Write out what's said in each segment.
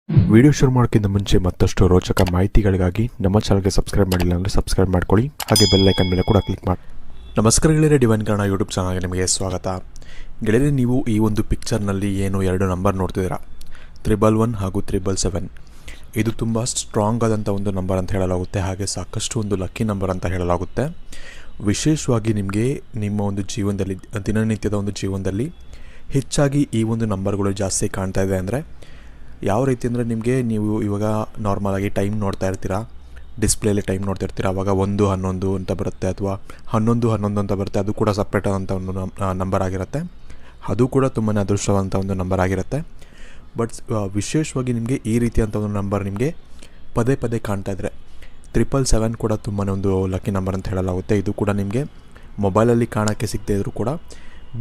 Video ಶುರು ಮಾಡೋಕ್ಕಿಂತ ಮುಂಚೆ ಮತ್ತಷ್ಟು ರೋಚಕ ಮಾಹಿತಿಗಳಿಗಾಗಿ ನಮ್ಮ ಚಾನಲ್ಗೆ ಸಬ್ಸ್ಕ್ರೈಬ್ ಮಾಡಿಲ್ಲ ಅಂದರೆ ಸಬ್ಸ್ಕ್ರೈಬ್ ಮಾಡ್ಕೊಳ್ಳಿ, ಹಾಗೆ ಬೆಲ್ ಐಕನ್ ಮೇಲೆ ಕೂಡ ಕ್ಲಿಕ್ ಮಾಡಿ. ನಮಸ್ಕಾರ ಗೆಳೆಯರೆ, ಡಿವೈನ್ ಕನ್ನಡ ಯೂಟ್ಯೂಬ್ ಚಾನಲ್ಗೆ ನಿಮಗೆ ಸ್ವಾಗತ. ಗೆಳೆಯರೆ, ನೀವು ಈ ಒಂದು ಪಿಕ್ಚರ್ನಲ್ಲಿ ಏನು 2 ನಂಬರ್ ನೋಡ್ತಿದ್ದೀರಾ, 111 ಹಾಗೂ 777. ಇದು ತುಂಬ ಸ್ಟ್ರಾಂಗ್ ಆದಂಥ ಒಂದು ನಂಬರ್ ಅಂತ ಹೇಳಲಾಗುತ್ತೆ, ಹಾಗೆ ಸಾಕಷ್ಟು ಒಂದು ಲಕ್ಕಿ ನಂಬರ್ ಅಂತ ಹೇಳಲಾಗುತ್ತೆ. ವಿಶೇಷವಾಗಿ ನಿಮಗೆ ನಿಮ್ಮ ಒಂದು ಜೀವನದಲ್ಲಿ, ದಿನನಿತ್ಯದ ಒಂದು ಜೀವನದಲ್ಲಿ ಹೆಚ್ಚಾಗಿ ಈ ಒಂದು ನಂಬರ್ಗಳು ಜಾಸ್ತಿ ಕಾಣ್ತಾ ಇದೆ. ಅಂದರೆ ಯಾವ ರೀತಿ ಅಂದರೆ, ನೀವು ಇವಾಗ ನಾರ್ಮಲಾಗಿ ಟೈಮ್ ನೋಡ್ತಾ ಇರ್ತೀರಾ, ಡಿಸ್ಪ್ಲೇಲಿ ಟೈಮ್ ನೋಡ್ತಾ ಇರ್ತೀರಾ, ಆವಾಗ 111 ಅಂತ ಬರುತ್ತೆ, ಅಥವಾ 1111 ಅಂತ ಬರುತ್ತೆ. ಅದು ಕೂಡ ಸಪ್ರೇಟ್ ಆದಂಥ ಒಂದು ನಂಬರ್ ಆಗಿರುತ್ತೆ. ಅದು ಕೂಡ ತುಂಬಾ ಅದೃಷ್ಟವಂಥ ಒಂದು ನಂಬರ್ ಆಗಿರುತ್ತೆ. ಬಟ್ ವಿಶೇಷವಾಗಿ ನಿಮಗೆ ಈ ರೀತಿಯಂಥ ಒಂದು ನಂಬರ್ ನಿಮಗೆ ಪದೇ ಪದೇ ಕಾಣ್ತಾ ಇದ್ದರೆ, 777 ಕೂಡ ತುಂಬಾ ಒಂದು ಲಕ್ಕಿ ನಂಬರ್ ಅಂತ ಹೇಳಲಾಗುತ್ತೆ. ಇದು ಕೂಡ ನಿಮಗೆ ಮೊಬೈಲಲ್ಲಿ ಕಾಣೋಕ್ಕೆ ಸಿಗದೇ ಇದ್ದರೂ ಕೂಡ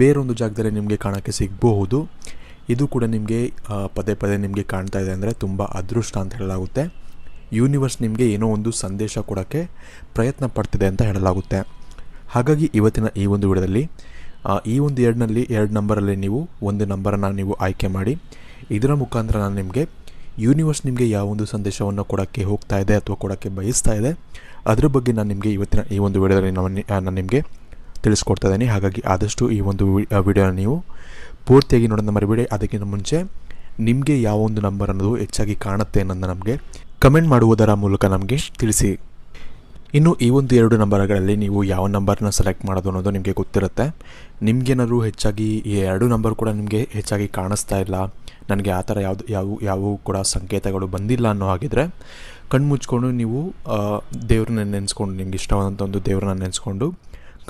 ಬೇರೊಂದು ಜಾಗದಲ್ಲಿ ನಿಮಗೆ ಕಾಣೋಕ್ಕೆ ಸಿಗಬಹುದು. ಇದು ಕೂಡ ನಿಮಗೆ ಪದೇ ಪದೇ ನಿಮಗೆ ಕಾಣ್ತಾ ಇದೆ ಅಂದರೆ ತುಂಬ ಅದೃಷ್ಟ ಅಂತ ಹೇಳಲಾಗುತ್ತೆ. ಯೂನಿವರ್ಸ್ ನಿಮಗೆ ಏನೋ ಒಂದು ಸಂದೇಶ ಕೊಡೋಕ್ಕೆ ಪ್ರಯತ್ನ ಪಡ್ತಿದೆ ಅಂತ ಹೇಳಲಾಗುತ್ತೆ. ಹಾಗಾಗಿ ಇವತ್ತಿನ ಈ ಒಂದು ವಿಡಿಯೋದಲ್ಲಿ ಈ ಒಂದು 2 ನಂಬರಲ್ಲಿ ನೀವು ಒಂದು ನಂಬರನ್ನು ನೀವು ಆಯ್ಕೆ ಮಾಡಿ, ಇದರ ಮುಖಾಂತರ ನಾನು ನಿಮಗೆ ಯೂನಿವರ್ಸ್ ನಿಮಗೆ ಯಾವ ಒಂದು ಸಂದೇಶವನ್ನು ಕೊಡೋಕ್ಕೆ ಹೋಗ್ತಾ ಇದೆ ಅಥವಾ ಕೊಡೋಕ್ಕೆ ಬಯಸ್ತಾ ಇದೆ, ಅದ್ರ ಬಗ್ಗೆ ನಾನು ನಿಮಗೆ ಇವತ್ತಿನ ಈ ಒಂದು ವಿಡಿಯೋದಲ್ಲಿ ನಾನು ನಿಮಗೆ ತಿಳಿಸ್ಕೊಡ್ತಾ ಇದ್ದೀನಿ. ಹಾಗಾಗಿ ಆದಷ್ಟು ಈ ಒಂದು ವಿಡಿಯೋನ ನೀವು ಪೂರ್ತಿಯಾಗಿ ನೋಡೋಣ ಮರಿಬೇಡಿ. ಅದಕ್ಕಿಂತ ಮುಂಚೆ ನಿಮಗೆ ಯಾವ ಒಂದು ನಂಬರ್ ಅನ್ನೋದು ಹೆಚ್ಚಾಗಿ ಕಾಣುತ್ತೆ ಅನ್ನೋದನ್ನ ನಮಗೆ ಕಮೆಂಟ್ ಮಾಡುವುದರ ಮೂಲಕ ನಮಗೆ ತಿಳಿಸಿ. ಇನ್ನು ಈ ಒಂದು 2 ನಂಬರ್ಗಳಲ್ಲಿ ನೀವು ಯಾವ ನಂಬರ್ನ ಸೆಲೆಕ್ಟ್ ಮಾಡೋದು ಅನ್ನೋದು ನಿಮಗೆ ಗೊತ್ತಿರುತ್ತೆ. ನಿಮಗೇನಾದ್ರು ಹೆಚ್ಚಾಗಿ ಈ 2 ನಂಬರ್ ಕೂಡ ನಿಮಗೆ ಹೆಚ್ಚಾಗಿ ಕಾಣಿಸ್ತಾ ಇಲ್ಲ, ನನಗೆ ಆ ಥರ ಯಾವ ಕೂಡ ಸಂಕೇತಗಳು ಬಂದಿಲ್ಲ ಅನ್ನೋ ಹಾಗಿದ್ರೆ, ಕಣ್ಣು ಮುಚ್ಕೊಂಡು ನೀವು ದೇವ್ರನ್ನ ನೆನೆಸ್ಕೊಂಡು, ನಿಮ್ಗೆ ಇಷ್ಟವಾದಂಥ ಒಂದು ದೇವ್ರನ್ನ ನೆನೆಸ್ಕೊಂಡು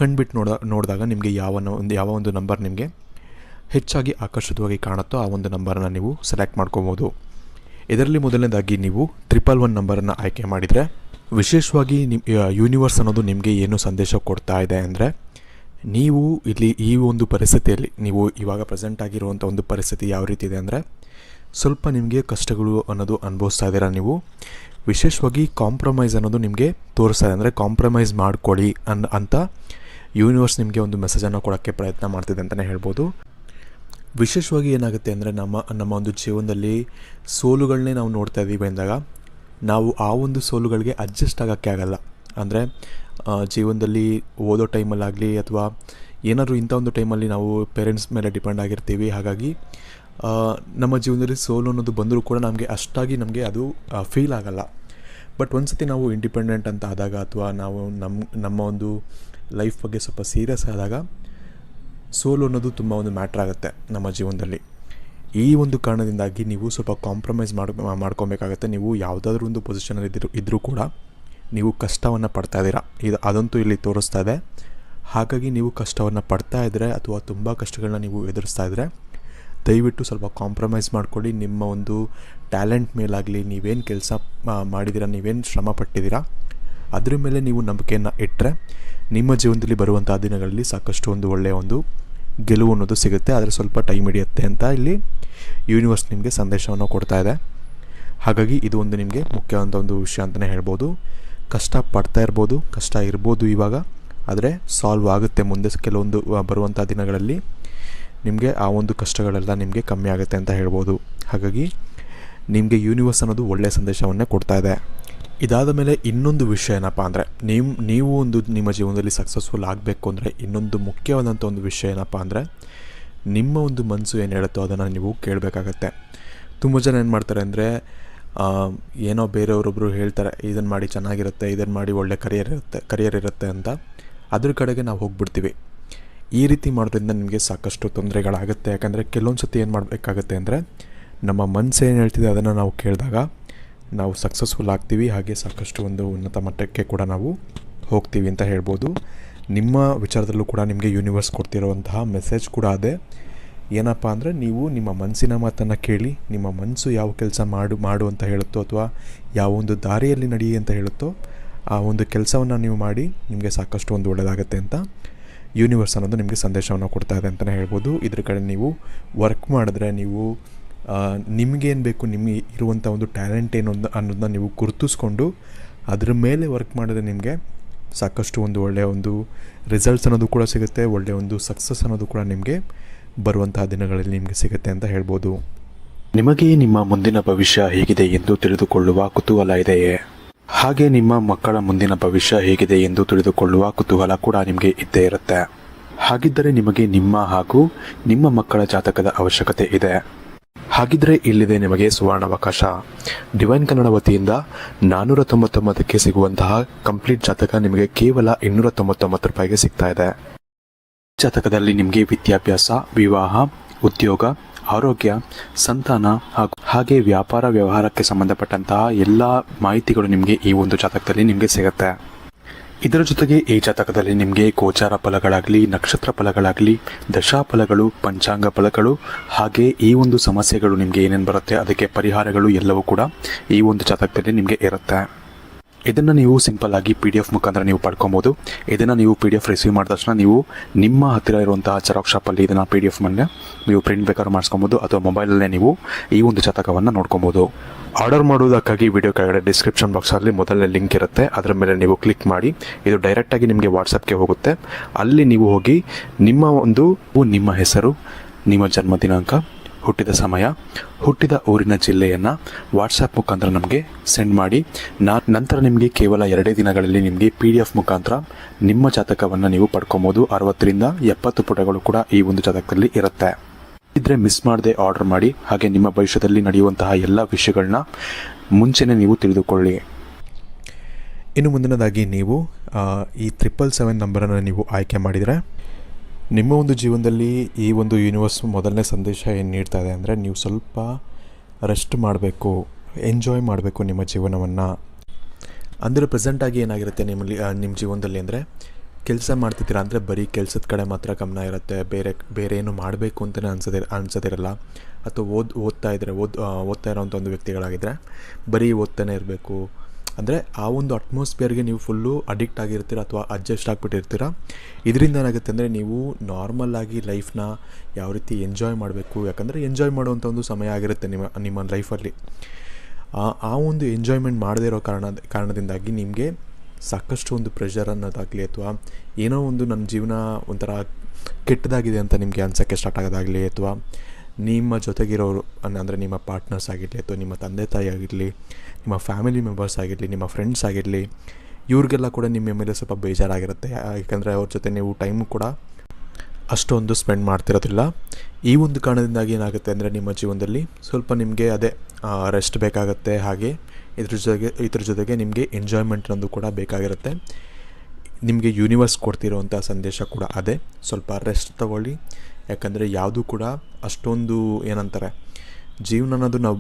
ಕಣ್ಬಿಟ್ಟು ನೋಡಿದಾಗ ನಿಮಗೆ ಯಾವ ಒಂದು ನಂಬರ್ ನಿಮಗೆ ಹೆಚ್ಚಾಗಿ ಆಕರ್ಷಿತವಾಗಿ ಕಾಣುತ್ತೋ ಆ ಒಂದು ನಂಬರನ್ನು ನೀವು ಸೆಲೆಕ್ಟ್ ಮಾಡ್ಕೋಬೋದು. ಇದರಲ್ಲಿ ಮೊದಲನೇದಾಗಿ ನೀವು 111 ನಂಬರನ್ನು ಆಯ್ಕೆ ಮಾಡಿದರೆ, ವಿಶೇಷವಾಗಿ ಯೂನಿವರ್ಸ್ ಅನ್ನೋದು ನಿಮಗೆ ಏನು ಸಂದೇಶ ಕೊಡ್ತಾ ಇದೆ ಅಂದರೆ, ನೀವು ಇಲ್ಲಿ ಈ ಒಂದು ಪರಿಸ್ಥಿತಿಯಲ್ಲಿ, ನೀವು ಇವಾಗ ಪ್ರೆಸೆಂಟ್ ಆಗಿರುವಂಥ ಒಂದು ಪರಿಸ್ಥಿತಿ ಯಾವ ರೀತಿ ಇದೆ ಅಂದರೆ, ಸ್ವಲ್ಪ ನಿಮಗೆ ಕಷ್ಟಗಳು ಅನ್ನೋದು ಅನುಭವಿಸ್ತಾ ಇದ್ದೀರಾ. ನೀವು ವಿಶೇಷವಾಗಿ ಕಾಂಪ್ರಮೈಸ್ ಅನ್ನೋದು ನಿಮಗೆ ತೋರಿಸ್ತಾ ಇದೆ. ಅಂದರೆ ಕಾಂಪ್ರಮೈಸ್ ಮಾಡ್ಕೊಳ್ಳಿ ಅಂತ ಯೂನಿವರ್ಸ್ ನಿಮಗೆ ಒಂದು ಮೆಸೇಜನ್ನು ಕೊಡೋಕ್ಕೆ ಪ್ರಯತ್ನ ಮಾಡ್ತಿದೆ ಅಂತಲೇ ಹೇಳ್ಬೋದು. ವಿಶೇಷವಾಗಿ ಏನಾಗುತ್ತೆ ಅಂದರೆ, ನಮ್ಮ ಒಂದು ಜೀವನದಲ್ಲಿ ಸೋಲುಗಳನ್ನೇ ನಾವು ನೋಡ್ತಾ ಇದ್ದೀವಿ ಅಂದಾಗ, ನಾವು ಆ ಒಂದು ಸೋಲುಗಳಿಗೆ ಅಡ್ಜಸ್ಟ್ ಆಗೋಕ್ಕೆ ಆಗಲ್ಲ. ಅಂದರೆ ಜೀವನದಲ್ಲಿ ಓದೋ ಟೈಮಲ್ಲಾಗಲಿ ಅಥವಾ ಏನಾದರೂ ಇಂಥ ಒಂದು ಟೈಮಲ್ಲಿ ನಾವು ಪೇರೆಂಟ್ಸ್ ಮೇಲೆ ಡಿಪೆಂಡ್ ಆಗಿರ್ತೀವಿ. ಹಾಗಾಗಿ ನಮ್ಮ ಜೀವನದಲ್ಲಿ ಸೋಲು ಅನ್ನೋದು ಬಂದರೂ ಕೂಡ ಅಷ್ಟಾಗಿ ನಮಗೆ ಅದು ಫೀಲ್ ಆಗಲ್ಲ. ಬಟ್ ಒಂದು ಸತಿ ನಾವು ಇಂಡಿಪೆಂಡೆಂಟ್ ಅಂತ ಆದಾಗ, ಅಥವಾ ನಾವು ನಮ್ಮ ಒಂದು ಲೈಫ್ ಬಗ್ಗೆ ಸ್ವಲ್ಪ ಸೀರಿಯಸ್ ಆದಾಗ, ಸೋಲು ಅನ್ನೋದು ತುಂಬ ಒಂದು ಮ್ಯಾಟ್ರ್ ಆಗುತ್ತೆ ನಮ್ಮ ಜೀವನದಲ್ಲಿ. ಈ ಒಂದು ಕಾರಣದಿಂದಾಗಿ ನೀವು ಸ್ವಲ್ಪ ಕಾಂಪ್ರಮೈಸ್ ಮಾಡ್ಕೊಬೇಕಾಗತ್ತೆ. ನೀವು ಯಾವುದಾದ್ರೂ ಒಂದು ಪೊಸಿಷನಲ್ಲಿ ಇದ್ದರೂ ಕೂಡ ನೀವು ಕಷ್ಟವನ್ನು ಪಡ್ತಾ ಇದ್ದೀರಾ, ಅದಂತೂ ಇಲ್ಲಿ ತೋರಿಸ್ತಾ ಇದೆ. ಹಾಗಾಗಿ ನೀವು ಕಷ್ಟವನ್ನು ಪಡ್ತಾ ಇದ್ದರೆ ಅಥವಾ ತುಂಬ ಕಷ್ಟಗಳನ್ನ ನೀವು ಎದುರಿಸ್ತಾ ಇದ್ದರೆ, ದಯವಿಟ್ಟು ಸ್ವಲ್ಪ ಕಾಂಪ್ರಮೈಸ್ ಮಾಡ್ಕೊಳ್ಳಿ. ನಿಮ್ಮ ಒಂದು ಟ್ಯಾಲೆಂಟ್ ಮೇಲಾಗಲಿ, ನೀವೇನು ಕೆಲಸ ಮಾಡಿದ್ದೀರಾ, ನೀವೇನು ಶ್ರಮ ಪಟ್ಟಿದ್ದೀರಾ, ಅದ್ರ ಮೇಲೆ ನೀವು ನಂಬಿಕೆಯನ್ನು ಇಟ್ಟರೆ ನಿಮ್ಮ ಜೀವನದಲ್ಲಿ ಬರುವಂಥ ದಿನಗಳಲ್ಲಿ ಸಾಕಷ್ಟು ಒಂದು ಒಳ್ಳೆಯ ಒಂದು ಗೆಲುವು ಅನ್ನೋದು ಸಿಗುತ್ತೆ. ಆದರೆ ಸ್ವಲ್ಪ ಟೈಮ್ ಹಿಡಿಯುತ್ತೆ ಅಂತ ಇಲ್ಲಿ ಯೂನಿವರ್ಸ್ ನಿಮಗೆ ಸಂದೇಶವನ್ನು ಕೊಡ್ತಾ ಇದೆ. ಹಾಗಾಗಿ ಇದು ಒಂದು ನಿಮಗೆ ಮುಖ್ಯವಾದ ಒಂದು ವಿಷಯ ಅಂತಲೇ ಹೇಳ್ಬೋದು. ಕಷ್ಟ ಪಡ್ತಾ ಇರ್ಬೋದು, ಕಷ್ಟ ಇರ್ಬೋದು ಇವಾಗ, ಆದರೆ ಸಾಲ್ವ್ ಆಗುತ್ತೆ ಮುಂದೆ. ಕೆಲವೊಂದು ಬರುವಂಥ ದಿನಗಳಲ್ಲಿ ನಿಮಗೆ ಆ ಒಂದು ಕಷ್ಟಗಳೆಲ್ಲ ನಿಮಗೆ ಕಮ್ಮಿ ಆಗುತ್ತೆ ಅಂತ ಹೇಳ್ಬೋದು. ಹಾಗಾಗಿ ನಿಮಗೆ ಯೂನಿವರ್ಸ್ ಅನ್ನೋದು ಒಳ್ಳೆಯ ಸಂದೇಶವನ್ನೇ ಕೊಡ್ತಾ ಇದೆ. ಇದಾದ ಮೇಲೆ ಇನ್ನೊಂದು ವಿಷಯ ಏನಪ್ಪ ಅಂದರೆ, ನೀವು ಒಂದು ನಿಮ್ಮ ಜೀವನದಲ್ಲಿ ಸಕ್ಸಸ್ಫುಲ್ ಆಗಬೇಕು ಅಂದರೆ ಇನ್ನೊಂದು ಮುಖ್ಯವಾದಂಥ ಒಂದು ವಿಷಯ ಏನಪ್ಪ ಅಂದರೆ, ನಿಮ್ಮ ಒಂದು ಮನಸ್ಸು ಏನು ಹೇಳುತ್ತೋ ಅದನ್ನು ನೀವು ಕೇಳಬೇಕಾಗತ್ತೆ. ತುಂಬ ಜನ ಏನು ಮಾಡ್ತಾರೆ ಅಂದರೆ, ಏನೋ ಬೇರೆಯವರೊಬ್ಬರು ಹೇಳ್ತಾರೆ, ಇದನ್ನು ಮಾಡಿ ಚೆನ್ನಾಗಿರುತ್ತೆ, ಇದನ್ನು ಮಾಡಿ ಒಳ್ಳೆ ಕರಿಯರ್ ಇರುತ್ತೆ ಅಂತ, ಅದ್ರ ಕಡೆಗೆ ನಾವು ಹೋಗ್ಬಿಡ್ತೀವಿ. ಈ ರೀತಿ ಮಾಡೋದ್ರಿಂದ ನಿಮಗೆ ಸಾಕಷ್ಟು ತೊಂದರೆಗಳಾಗುತ್ತೆ. ಯಾಕಂದರೆ ಕೆಲವೊಂದು ಸತಿ ಏನು ಮಾಡಬೇಕಾಗತ್ತೆ ಅಂದರೆ, ನಮ್ಮ ಮನಸ್ಸು ಏನು ಹೇಳ್ತಿದೆ ಅದನ್ನು ನಾವು ಕೇಳಿದಾಗ ನಾವು ಸಕ್ಸಸ್ಫುಲ್ ಆಗ್ತೀವಿ. ಹಾಗೆ ಸಾಕಷ್ಟು ಒಂದು ಉನ್ನತ ಮಟ್ಟಕ್ಕೆ ಕೂಡ ನಾವು ಹೋಗ್ತೀವಿ ಅಂತ ಹೇಳ್ಬೋದು. ನಿಮ್ಮ ವಿಚಾರದಲ್ಲೂ ಕೂಡ ನಿಮಗೆ ಯೂನಿವರ್ಸ್ ಕೊಡ್ತಿರುವಂತಹ ಮೆಸೇಜ್ ಕೂಡ ಅದೇ. ಏನಪ್ಪ ಅಂದರೆ, ನೀವು ನಿಮ್ಮ ಮನಸ್ಸಿನ ಮಾತನ್ನು ಕೇಳಿ, ನಿಮ್ಮ ಮನಸ್ಸು ಯಾವ ಕೆಲಸ ಮಾಡು ಅಂತ ಹೇಳುತ್ತೋ, ಅಥವಾ ಯಾವ ಒಂದು ದಾರಿಯಲ್ಲಿ ನಡಿ ಅಂತ ಹೇಳುತ್ತೋ, ಆ ಒಂದು ಕೆಲಸವನ್ನು ನೀವು ಮಾಡಿ ನಿಮಗೆ ಸಾಕಷ್ಟು ಒಂದು ಒಳ್ಳೆಯದಾಗುತ್ತೆ ಅಂತ ಯೂನಿವರ್ಸ್ ಅನ್ನೋದು ನಿಮಗೆ ಸಂದೇಶವನ್ನು ಕೊಡ್ತಾ ಇದೆ ಅಂತಲೇ ಹೇಳ್ಬೋದು. ಇದ್ರ ಕಡೆ ನೀವು ವರ್ಕ್ ಮಾಡಿದ್ರೆ, ನೀವು ನಿಮಗೇನು ಬೇಕು, ನಿಮಗೆ ಇರುವಂಥ ಒಂದು ಟ್ಯಾಲೆಂಟ್ ಏನು ಅನ್ನೋದನ್ನ ನೀವು ಗುರುತಿಸ್ಕೊಂಡು ಅದರ ಮೇಲೆ ವರ್ಕ್ ಮಾಡಿದ್ರೆ ನಿಮಗೆ ಸಾಕಷ್ಟು ಒಂದು ಒಳ್ಳೆಯ ಒಂದು ರಿಸಲ್ಟ್ಸ್ ಅನ್ನೋದು ಕೂಡ ಸಿಗುತ್ತೆ. ಒಳ್ಳೆಯ ಒಂದು ಸಕ್ಸಸ್ ಅನ್ನೋದು ಕೂಡ ನಿಮಗೆ ಬರುವಂತಹ ದಿನಗಳಲ್ಲಿ ನಿಮಗೆ ಸಿಗುತ್ತೆ ಅಂತ ಹೇಳ್ಬೋದು. ನಿಮಗೆ ನಿಮ್ಮ ಮುಂದಿನ ಭವಿಷ್ಯ ಹೇಗಿದೆ ಎಂದು ತಿಳಿದುಕೊಳ್ಳುವ ಕುತೂಹಲ ಇದೆಯೇ? ಹಾಗೆ ನಿಮ್ಮ ಮಕ್ಕಳ ಮುಂದಿನ ಭವಿಷ್ಯ ಹೇಗಿದೆ ಎಂದು ತಿಳಿದುಕೊಳ್ಳುವ ಕುತೂಹಲ ಕೂಡ ನಿಮಗೆ ಇದ್ದೇ ಇರುತ್ತೆ. ಹಾಗಿದ್ದರೆ ನಿಮಗೆ ನಿಮ್ಮ ಹಾಗೂ ನಿಮ್ಮ ಮಕ್ಕಳ ಜಾತಕದ ಅವಶ್ಯಕತೆ ಇದೆ. ಹಾಗಿದ್ರೆ ಇಲ್ಲಿದೆ ನಿಮಗೆ ಸುವರ್ಣಾವಕಾಶ. ಡಿವೈನ್ ಕನ್ನಡ ವತಿಯಿಂದ 499ಕ್ಕೆ ಸಿಗುವಂತಹ ಕಂಪ್ಲೀಟ್ ಜಾತಕ ನಿಮಗೆ ಕೇವಲ 299 ರೂಪಾಯಿಗೆ ಸಿಗ್ತಾ ಇದೆ. ಜಾತಕದಲ್ಲಿ ನಿಮಗೆ ವಿದ್ಯಾಭ್ಯಾಸ, ವಿವಾಹ, ಉದ್ಯೋಗ, ಆರೋಗ್ಯ, ಸಂತಾನ ಹಾಗೆ ವ್ಯಾಪಾರ ವ್ಯವಹಾರಕ್ಕೆ ಸಂಬಂಧಪಟ್ಟಂತಹ ಎಲ್ಲ ಮಾಹಿತಿಗಳು ನಿಮಗೆ ಈ ಒಂದು ಜಾತಕದಲ್ಲಿ ನಿಮಗೆ ಸಿಗುತ್ತೆ. ಇದರ ಜೊತೆಗೆ ಈ ಜಾತಕದಲ್ಲಿ ನಿಮಗೆ ಗೋಚಾರ ಫಲಗಳಾಗಲಿ, ನಕ್ಷತ್ರ ಫಲಗಳಾಗಲಿ, ದಶಾಫಲಗಳು, ಪಂಚಾಂಗ ಫಲಗಳು ಹಾಗೆ ಈ ಒಂದು ಸಮಸ್ಯೆಗಳು ನಿಮಗೆ ಏನೇನು ಬರುತ್ತೆ ಅದಕ್ಕೆ ಪರಿಹಾರಗಳು ಎಲ್ಲವೂ ಕೂಡ ಈ ಒಂದು ಜಾತಕದಲ್ಲಿ ನಿಮಗೆ ಇರುತ್ತೆ. ಇದನ್ನು ನೀವು ಸಿಂಪಲ್ ಆಗಿ PDF ಮುಖಾಂತರ ನೀವು ಪಡ್ಕೊಬೋದು. ಇದನ್ನು ನೀವು PDF ರಿಸೀವ್ ಮಾಡಿದ ತಕ್ಷಣ ನೀವು ನಿಮ್ಮ ಹತ್ತಿರ ಇರುವಂತಹ ಜೆರಾಕ್ಸ್ ಶಾಪಲ್ಲಿ ಇದನ್ನು PDF ಮೇಲೆ ನೀವು ಪ್ರಿಂಟ್ ಬೇಕಾದ್ರೂ ಮಾಡಿಸ್ಕೊಬೋದು ಅಥವಾ ಮೊಬೈಲಲ್ಲೇ ನೀವು ಈ ಒಂದು ಜಾತಕವನ್ನು ನೋಡ್ಕೊಬೋದು. ಆರ್ಡರ್ ಮಾಡುವುದಕ್ಕಾಗಿ ವಿಡಿಯೋ ಕೆಳಗಡೆ ಡಿಸ್ಕ್ರಿಪ್ಷನ್ ಬಾಕ್ಸಲ್ಲಿ ಮೊದಲನೇ ಲಿಂಕ್ ಇರುತ್ತೆ, ಅದರ ಮೇಲೆ ನೀವು ಕ್ಲಿಕ್ ಮಾಡಿ ಇದು ಡೈರೆಕ್ಟಾಗಿ ನಿಮಗೆ ವಾಟ್ಸಪ್ಗೆ ಹೋಗುತ್ತೆ. ಅಲ್ಲಿ ನೀವು ಹೋಗಿ ನಿಮ್ಮ ಹೆಸರು, ನಿಮ್ಮ ಜನ್ಮ ದಿನಾಂಕ, ಹುಟ್ಟಿದ ಸಮಯ, ಹುಟ್ಟಿದ ಊರಿನ ಜಿಲ್ಲೆಯನ್ನು ವಾಟ್ಸಪ್ ಮುಖಾಂತರ ನಮಗೆ ಸೆಂಡ್ ಮಾಡಿ ನಂತರ ನಿಮಗೆ ಕೇವಲ 2 ದಿನಗಳಲ್ಲಿ ನಿಮಗೆ PDF ಮುಖಾಂತರ ನಿಮ್ಮ ಜಾತಕವನ್ನು ನೀವು ಪಡ್ಕೊಬೋದು. 60ರಿಂದ 70 ಪುಟಗಳು ಕೂಡ ಈ ಒಂದು ಜಾತಕದಲ್ಲಿ ಇರುತ್ತೆ. ಇದ್ರೆ ಮಿಸ್ ಮಾಡದೆ ಆರ್ಡರ್ ಮಾಡಿ. ಹಾಗೆ ನಿಮ್ಮ ಭವಿಷ್ಯದಲ್ಲಿ ನಡೆಯುವಂತಹ ಎಲ್ಲ ವಿಷಯಗಳನ್ನ ಮುಂಚೆನೇ ನೀವು ತಿಳಿದುಕೊಳ್ಳಿ. ಇನ್ನು ಮುಂದಿನದಾಗಿ ನೀವು ಈ 777 ನಂಬರನ್ನು ನೀವು ಆಯ್ಕೆ ಮಾಡಿದರೆ ನಿಮ್ಮ ಒಂದು ಜೀವನದಲ್ಲಿ ಈ ಒಂದು ಯೂನಿವರ್ಸ್ ಮೊದಲನೇ ಸಂದೇಶ ಏನು ನೀಡ್ತಾ ಇದೆ ಅಂದರೆ ನೀವು ಸ್ವಲ್ಪ ರೆಸ್ಟ್ ಮಾಡಬೇಕು, ಎಂಜಾಯ್ ಮಾಡಬೇಕು ನಿಮ್ಮ ಜೀವನವನ್ನು. ಅಂದರೆ ಪ್ರೆಸೆಂಟಾಗಿ ಏನಾಗಿರುತ್ತೆ ನಿಮ್ಮ ಜೀವನದಲ್ಲಿ ಅಂದರೆ ಕೆಲಸ ಮಾಡ್ತಿದ್ದೀರಾ ಅಂದರೆ ಬರೀ ಕೆಲಸದ ಕಡೆ ಮಾತ್ರ ಗಮನ ಇರುತ್ತೆ, ಬೇರೆ ಏನು ಮಾಡಬೇಕು ಅಂತಲೇ ಅನ್ಸೋದಿರಲ್ಲ. ಅಥವಾ ಓದ್ತಾ ಇರೋವಂಥ ಒಂದು ವ್ಯಕ್ತಿಗಳಾಗಿದ್ದರೆ ಬರೀ ಓದ್ತಾನೆ ಇರಬೇಕು ಅಂದರೆ ಆ ಒಂದು ಅಟ್ಮಾಸ್ಫಿಯರ್ಗೆ ನೀವು ಫುಲ್ಲು ಅಡಿಕ್ಟ್ ಆಗಿರ್ತೀರ ಅಥವಾ ಅಡ್ಜಸ್ಟ್ ಆಗಿಬಿಟ್ಟಿರ್ತೀರ. ಇದರಿಂದ ಏನಾಗುತ್ತೆ ಅಂದರೆ ನೀವು ನಾರ್ಮಲ್ಲಾಗಿ ಲೈಫ್ನ ಯಾವ ರೀತಿ ಎಂಜಾಯ್ ಮಾಡಬೇಕು, ಯಾಕಂದರೆ ಎಂಜಾಯ್ ಮಾಡುವಂಥ ಒಂದು ಸಮಯ ಆಗಿರುತ್ತೆ ನಿಮ್ಮ ಲೈಫಲ್ಲಿ. ಆ ಒಂದು ಎಂಜಾಯ್ಮೆಂಟ್ ಮಾಡದೇ ಇರೋ ಕಾರಣದಿಂದಾಗಿ ನಿಮಗೆ ಸಾಕಷ್ಟು ಒಂದು ಪ್ರೆಷರ್ ಅನ್ನೋದಾಗಲಿ ಅಥವಾ ಏನೋ ಒಂದು ನನ್ನ ಜೀವನ ಒಂಥರ ಕೆಟ್ಟದಾಗಿದೆ ಅಂತ ನಿಮಗೆ ಅನ್ಸೋಕ್ಕೆ ಸ್ಟಾರ್ಟ್ ಆಗೋದಾಗಲಿ ಅಥವಾ ನಿಮ್ಮ ಜೊತೆಗಿರೋರು ಅಂದರೆ ನಿಮ್ಮ ಪಾರ್ಟ್ನರ್ಸ್ ಆಗಿರಲಿ ಅಥವಾ ನಿಮ್ಮ ತಂದೆ ತಾಯಿ ಆಗಿರಲಿ, ನಿಮ್ಮ ಫ್ಯಾಮಿಲಿ ಮೆಂಬರ್ಸ್ ಆಗಿರಲಿ, ನಿಮ್ಮ ಫ್ರೆಂಡ್ಸ್ ಆಗಿರಲಿ, ಇವ್ರಿಗೆಲ್ಲ ಕೂಡ ನಿಮ್ಮ ಮೇಲೆ ಸ್ವಲ್ಪ ಬೇಜಾರಾಗಿರುತ್ತೆ. ಯಾಕಂದರೆ ಅವ್ರ ಜೊತೆ ನೀವು ಟೈಮು ಕೂಡ ಅಷ್ಟೊಂದು ಸ್ಪೆಂಡ್ ಮಾಡ್ತಿರೋದಿಲ್ಲ. ಈ ಒಂದು ಕಾರಣದಿಂದಾಗಿ ಏನಾಗುತ್ತೆ ಅಂದರೆ ನಿಮ್ಮ ಜೀವನದಲ್ಲಿ ಸ್ವಲ್ಪ ನಿಮಗೆ ರೆಸ್ಟ್ ಬೇಕಾಗುತ್ತೆ. ಹಾಗೆ ಇದ್ರ ಜೊತೆಗೆ ನಿಮಗೆ ಎಂಜಾಯ್ಮೆಂಟ್ ಅನ್ನೋದು ಕೂಡ ಬೇಕಾಗಿರುತ್ತೆ. ನಿಮಗೆ ಯೂನಿವರ್ಸ್ ಕೊಡ್ತಿರೋವಂಥ ಸಂದೇಶ ಕೂಡ ಅದೇ, ಸ್ವಲ್ಪ ರೆಸ್ಟ್ ತಗೊಳ್ಳಿ. ಯಾಕಂದರೆ ಯಾವುದೂ ಕೂಡ ಅಷ್ಟೊಂದು ಏನಂತಾರೆ, ಜೀವನ ಅನ್ನೋದು ನಾವು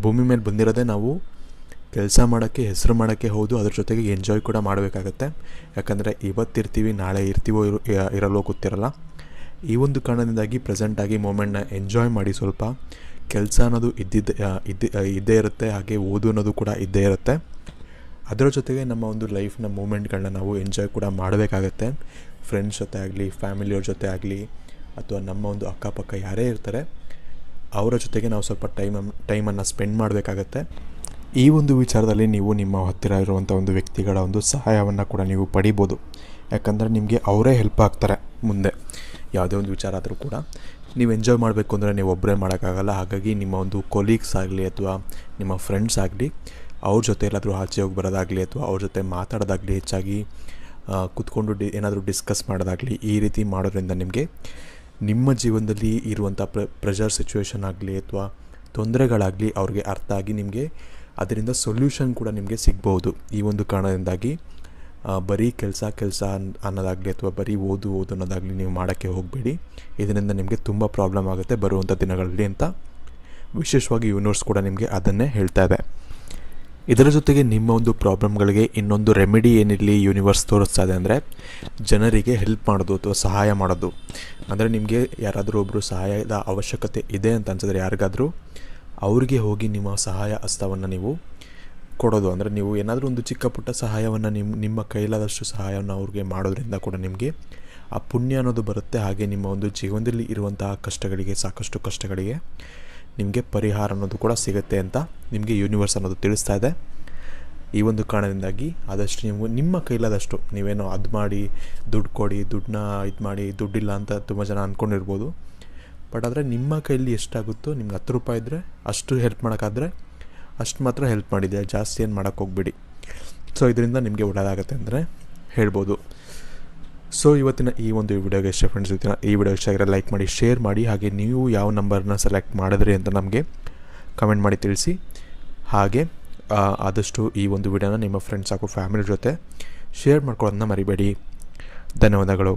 ಭೂಮಿ ಮೇಲೆ ಬಂದಿರೋದೇ ನಾವು ಕೆಲಸ ಮಾಡೋಕ್ಕೆ, ಹೆಸರು ಮಾಡೋಕ್ಕೆ ಹೌದು, ಅದ್ರ ಜೊತೆಗೆ ಎಂಜಾಯ್ ಕೂಡ ಮಾಡಬೇಕಾಗತ್ತೆ. ಯಾಕಂದರೆ ಇವತ್ತಿರ್ತೀವಿ, ನಾಳೆ ಇರ್ತೀವೋ ಇರಲ್ಲೋ ಗೊತ್ತಿರಲ್ಲ. ಈ ಒಂದು ಕಾರಣದಿಂದಾಗಿ ಪ್ರೆಸೆಂಟಾಗಿ ಮೂಮೆಂಟ್ನ ಎಂಜಾಯ್ ಮಾಡಿ. ಸ್ವಲ್ಪ ಕೆಲಸ ಅನ್ನೋದು ಇದ್ದೇ ಇರುತ್ತೆ, ಹಾಗೆ ಓದು ಅನ್ನೋದು ಕೂಡ ಇದ್ದೇ ಇರುತ್ತೆ. ಅದರ ಜೊತೆಗೆ ನಮ್ಮ ಒಂದು ಲೈಫ್ನ ಮೂಮೆಂಟ್ಗಳನ್ನ ನಾವು ಎಂಜಾಯ್ ಕೂಡ ಮಾಡಬೇಕಾಗತ್ತೆ. ಫ್ರೆಂಡ್ಸ್ ಜೊತೆ ಆಗಲಿ, ಫ್ಯಾಮಿಲಿಯವ್ರ ಜೊತೆ ಆಗಲಿ, ಅಥವಾ ನಮ್ಮ ಒಂದು ಅಕ್ಕಪಕ್ಕ ಯಾರೇ ಇರ್ತಾರೆ ಅವರ ಜೊತೆಗೆ ನಾವು ಸ್ವಲ್ಪ ಟೈಮನ್ನು ಸ್ಪೆಂಡ್ ಮಾಡಬೇಕಾಗತ್ತೆ. ಈ ಒಂದು ವಿಚಾರದಲ್ಲಿ ನೀವು ನಿಮ್ಮ ಹತ್ತಿರ ಇರುವಂಥ ಒಂದು ವ್ಯಕ್ತಿಗಳ ಒಂದು ಸಹಾಯವನ್ನು ಕೂಡ ನೀವು ಪಡಿಬೋದು. ಯಾಕಂದರೆ ನಿಮಗೆ ಅವರೇ ಹೆಲ್ಪ್ ಆಗ್ತಾರೆ ಮುಂದೆ. ಯಾವುದೇ ಒಂದು ವಿಚಾರ ಆದರೂ ಕೂಡ ನೀವು ಎಂಜಾಯ್ ಮಾಡಬೇಕು ಅಂದರೆ ನೀವು ಒಬ್ಬರೇ ಮಾಡೋಕ್ಕಾಗಲ್ಲ. ಹಾಗಾಗಿ ನಿಮ್ಮ ಒಂದು ಕೊಲೀಗ್ಸ್ ಆಗಲಿ ಅಥವಾ ನಿಮ್ಮ ಫ್ರೆಂಡ್ಸ್ ಆಗಲಿ, ಅವ್ರ ಜೊತೆ ಎಲ್ಲಾದರೂ ಆಚೆ ಹೋಗಿ ಬರೋದಾಗಲಿ ಅಥವಾ ಅವ್ರ ಜೊತೆ ಮಾತಾಡೋದಾಗಲಿ, ಹೆಚ್ಚಾಗಿ ಕೂತ್ಕೊಂಡು ಏನಾದರೂ ಡಿಸ್ಕಸ್ ಮಾಡೋದಾಗಲಿ, ಈ ರೀತಿ ಮಾಡೋದ್ರಿಂದ ನಿಮಗೆ ನಿಮ್ಮ ಜೀವನದಲ್ಲಿ ಇರುವಂಥ ಪ್ರೆಷರ್ ಸಿಚುವೇಷನ್ ಆಗಲಿ ಅಥವಾ ತೊಂದರೆಗಳಾಗಲಿ ಅವ್ರಿಗೆ ಅರ್ಥ ಆಗಿ ನಿಮಗೆ ಅದರಿಂದ ಸೊಲ್ಯೂಷನ್ ಕೂಡ ನಿಮಗೆ ಸಿಗ್ಬೋದು. ಈ ಒಂದು ಕಾರಣದಿಂದಾಗಿ ಬರೀ ಕೆಲಸ ಅನ್ನೋದಾಗಲಿ ಅಥವಾ ಬರೀ ಓದು ಅನ್ನೋದಾಗಲಿ ನೀವು ಮಾಡೋಕ್ಕೆ ಹೋಗಬೇಡಿ. ಇದರಿಂದ ನಿಮಗೆ ತುಂಬ ಪ್ರಾಬ್ಲಮ್ ಆಗುತ್ತೆ ಬರುವಂಥ ದಿನಗಳಲ್ಲಿ ಅಂತ ವಿಶೇಷವಾಗಿ ಯೂನಿವರ್ಸ್ ಕೂಡ ನಿಮಗೆ ಅದನ್ನೇ ಹೇಳ್ತಾ ಇದೆ. ಇದರ ಜೊತೆಗೆ ನಿಮ್ಮ ಒಂದು ಪ್ರಾಬ್ಲಮ್ಗಳಿಗೆ ಇನ್ನೊಂದು ರೆಮಿಡಿ ಏನಿರಲಿ ಯೂನಿವರ್ಸ್ ತೋರಿಸ್ತಾ ಇದೆ ಅಂದರೆ ಜನರಿಗೆ ಹೆಲ್ಪ್ ಮಾಡೋದು ಅಥವಾ ಸಹಾಯ ಮಾಡೋದು. ಅಂದರೆ ನಿಮಗೆ ಯಾರಾದರೂ ಒಬ್ಬರು ಸಹಾಯದ ಅವಶ್ಯಕತೆ ಇದೆ ಅಂತ ಅನ್ಸಿದ್ರೆ ಯಾರಿಗಾದರೂ ಅವ್ರಿಗೆ ಹೋಗಿ ನಿಮ್ಮ ಸಹಾಯ ಹಸ್ತವನ್ನು ನೀವು ಕೊಡೋದು. ಅಂದರೆ ನೀವು ಏನಾದರೂ ಒಂದು ಚಿಕ್ಕ ಪುಟ್ಟ ಸಹಾಯವನ್ನು ನಿಮ್ಮ ಕೈಲಾದಷ್ಟು ಸಹಾಯವನ್ನು ಅವ್ರಿಗೆ ಮಾಡೋದ್ರಿಂದ ಕೂಡ ನಿಮಗೆ ಆ ಪುಣ್ಯ ಅನ್ನೋದು ಬರುತ್ತೆ. ಹಾಗೆ ನಿಮ್ಮ ಒಂದು ಜೀವನದಲ್ಲಿ ಇರುವಂತಹ ಸಾಕಷ್ಟು ಕಷ್ಟಗಳಿಗೆ ನಿಮಗೆ ಪರಿಹಾರ ಅನ್ನೋದು ಕೂಡ ಸಿಗುತ್ತೆ ಅಂತ ನಿಮಗೆ ಯೂನಿವರ್ಸ್ ಅನ್ನೋದು ತಿಳಿಸ್ತಾ ಇದೆ. ಈ ಒಂದು ಕಾರಣದಿಂದಾಗಿ ಆದಷ್ಟು ನೀವು ನಿಮ್ಮ ಕೈಲಾದಷ್ಟು ನೀವೇನೋ ಅದು ಮಾಡಿ ದುಡ್ಡು ಕೊಡಿ, ದುಡ್ಡನ್ನ ಇದು ಮಾಡಿ, ದುಡ್ಡಿಲ್ಲ ಅಂತ ತುಂಬ ಜನ ಅಂದ್ಕೊಂಡಿರ್ಬೋದು. ಬಟ್ ಆದರೆ ನಿಮ್ಮ ಕೈಲಿ ಎಷ್ಟಾಗುತ್ತೋ ನಿಮ್ಗೆ 10 ರೂಪಾಯಿ ಇದ್ದರೆ ಅಷ್ಟು ಹೆಲ್ಪ್ ಮಾಡೋಕ್ಕಾದರೆ ಅಷ್ಟು ಮಾತ್ರ ಹೆಲ್ಪ್ ಮಾಡಿದೆ, ಜಾಸ್ತಿ ಏನು ಮಾಡೋಕ್ಕೆ ಹೋಗ್ಬಿಡಿ. ಸೊ ಇದರಿಂದ ನಿಮಗೆ ಒಳ್ಳೆಯದಾಗುತ್ತೆ ಅಂದರೆ ಹೇಳ್ಬೋದು. ಸೊ ಇವತ್ತಿನ ಈ ಒಂದು ವಿಡಿಯೋಗೆ ಇಷ್ಟ ಫ್ರೆಂಡ್ಸ್, ಈ ವಿಡಿಯೋ ಇಷ್ಟ ಆಗಿರೋ ಲೈಕ್ ಮಾಡಿ, ಶೇರ್ ಮಾಡಿ. ಹಾಗೆ ನೀವು ಯಾವ ನಂಬರ್ನ ಸೆಲೆಕ್ಟ್ ಮಾಡಿದ್ರಿ ಅಂತ ನಮಗೆ ಕಮೆಂಟ್ ಮಾಡಿ ತಿಳಿಸಿ. ಹಾಗೆ ಆದಷ್ಟು ಈ ಒಂದು ವಿಡಿಯೋನ ನಿಮ್ಮ ಫ್ರೆಂಡ್ಸ್ ಹಾಗೂ ಫ್ಯಾಮಿಲಿ ಜೊತೆ ಶೇರ್ ಮಾಡ್ಕೊಳ್ಳೋದನ್ನ ಮರಿಬೇಡಿ. ಧನ್ಯವಾದಗಳು.